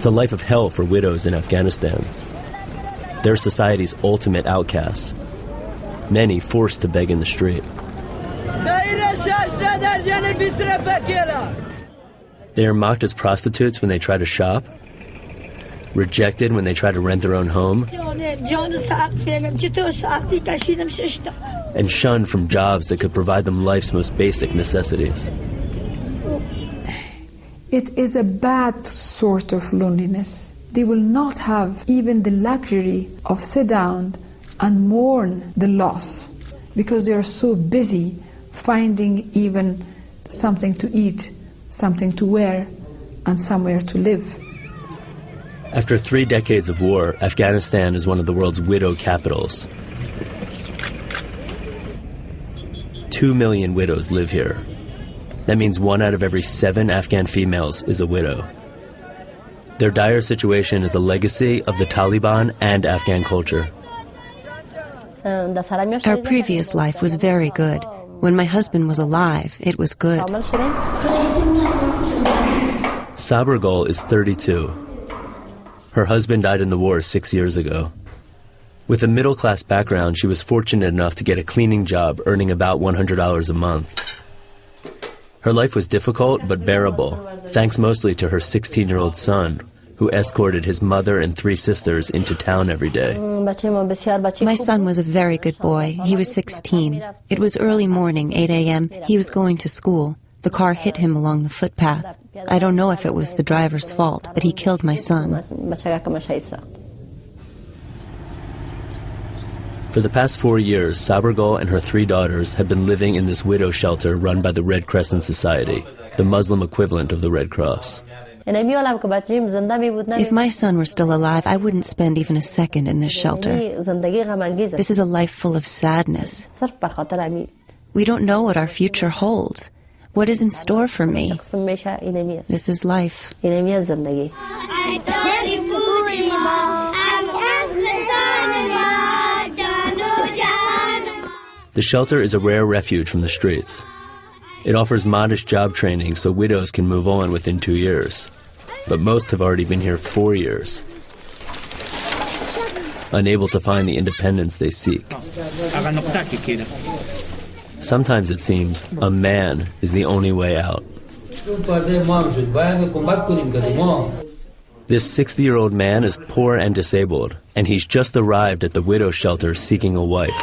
a life of hell for widows in Afghanistan. They're society's ultimate outcasts, many forced to beg in the street. They are mocked as prostitutes when they try to shop, rejected when they try to rent their own home, and shunned from jobs that could provide them life's most basic necessities. It is a bad sort of loneliness. They will not have even the luxury of sit down and mourn the loss because they are so busy finding even something to eat, something to wear, and somewhere to live. After 3 decades of war, Afghanistan is one of the world's widow capitals. 2 million widows live here. That means 1 out of every 7 Afghan females is a widow. Their dire situation is a legacy of the Taliban and Afghan culture. Our previous life was very good. When my husband was alive, it was good. Sabr Gul is 32. Her husband died in the war 6 years ago. With a middle-class background, she was fortunate enough to get a cleaning job earning about $100 a month. Her life was difficult but bearable, thanks mostly to her 16-year-old son, who escorted his mother and 3 sisters into town every day. My son was a very good boy. He was 16. It was early morning, 8 a.m. He was going to school. The car hit him along the footpath. I don't know if it was the driver's fault, but he killed my son. For the past 4 years, Sabr Gul and her 3 daughters have been living in this widow shelter run by the Red Crescent Society, the Muslim equivalent of the Red Cross. If my son were still alive, I wouldn't spend even a second in this shelter. This is a life full of sadness. We don't know what our future holds. What is in store for me? This is life. The shelter is a rare refuge from the streets. It offers modest job training so widows can move on within 2 years. But most have already been here 4 years, unable to find the independence they seek. Sometimes it seems a man is the only way out. This 60-year-old man is poor and disabled, and he's just arrived at the widow shelter seeking a wife.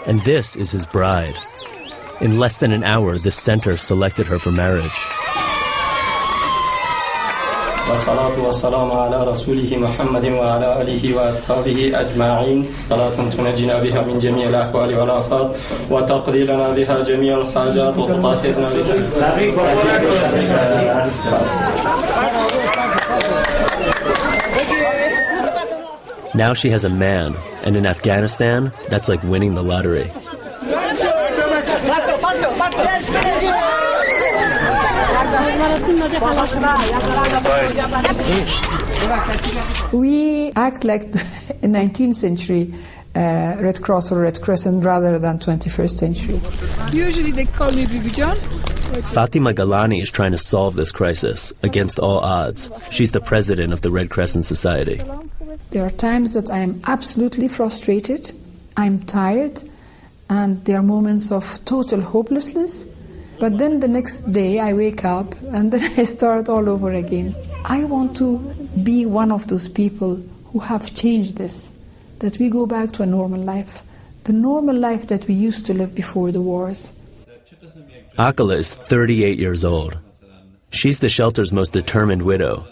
And this is his bride. In less than an hour, the center selected her for marriage. والصلاة والسلام على رسوله محمد وعلى آله وأصحابه أجمعين صلاة تنجينا بها من جميع الأحوال والآفات وتقضي لنا بها جميع الحاجات وتطهرنا Now she has a man, and in Afghanistan, that's like winning the lottery. We act like a 19th century Red Cross or Red Crescent rather than 21st century. Usually they call me Bibi John. Fatima Galani is trying to solve this crisis against all odds. She's the president of the Red Crescent Society. There are times that I am absolutely frustrated, I'm tired, and there are moments of total hopelessness. But then the next day I wake up and then I start all over again. I want to be one of those people who have changed this, that we go back to a normal life, the normal life that we used to live before the wars. Akala is 38 years old. She's the shelter's most determined widow.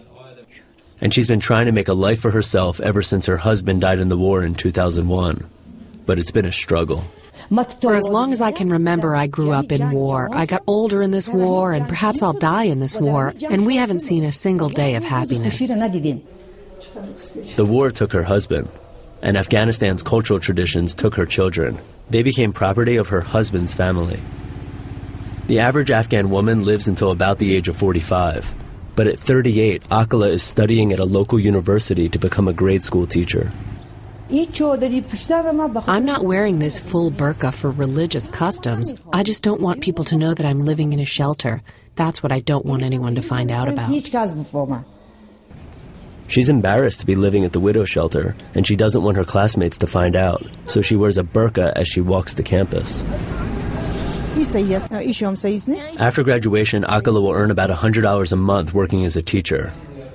And she's been trying to make a life for herself ever since her husband died in the war in 2001. But it's been a struggle. For as long as I can remember, I grew up in war. I got older in this war, and perhaps I'll die in this war, and we haven't seen a single day of happiness. The war took her husband, and Afghanistan's cultural traditions took her children. They became property of her husband's family. The average Afghan woman lives until about the age of 45. But at 38, Akala is studying at a local university to become a grade school teacher. I'm not wearing this full burqa for religious customs. I just don't want people to know that I'm living in a shelter. That's what I don't want anyone to find out about. She's embarrassed to be living at the widow shelter, and she doesn't want her classmates to find out, so she wears a burqa as she walks the campus. After graduation, Akala will earn about $100 a month working as a teacher.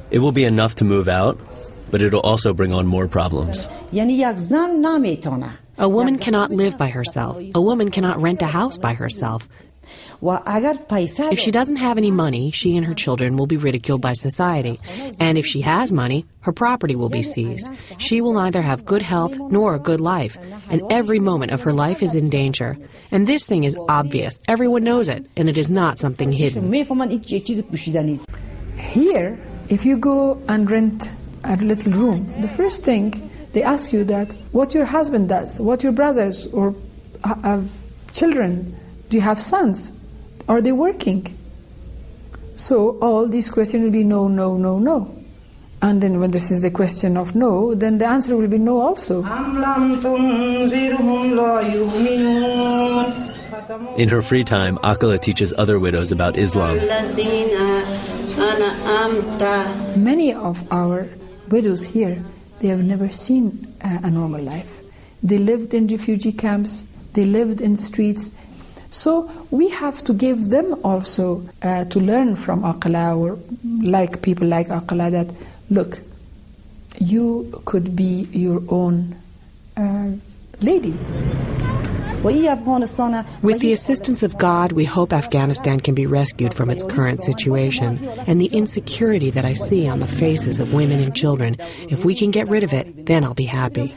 It will be enough to move out, but it'll also bring on more problems. A woman cannot live by herself. A woman cannot rent a house by herself. If she doesn't have any money, she and her children will be ridiculed by society. And if she has money, her property will be seized. She will neither have good health nor a good life, and every moment of her life is in danger. And this thing is obvious. Everyone knows it, and it is not something hidden. Here, if you go and rent a little room, the first thing they ask you that what your husband does, what your brothers or children, do you have sons? Are they working? So all these questions will be no, no, no, no. And then when this is the question of no, then the answer will be no also. In her free time, Akala teaches other widows about Islam. Many of our widows here, they have never seen a normal life. They lived in refugee camps, they lived in streets. So we have to give them also to learn from Akala, or like people like Akala, that look, you could be your own lady. With the assistance of God, we hope Afghanistan can be rescued from its current situation and the insecurity that I see on the faces of women and children. If we can get rid of it, then I'll be happy.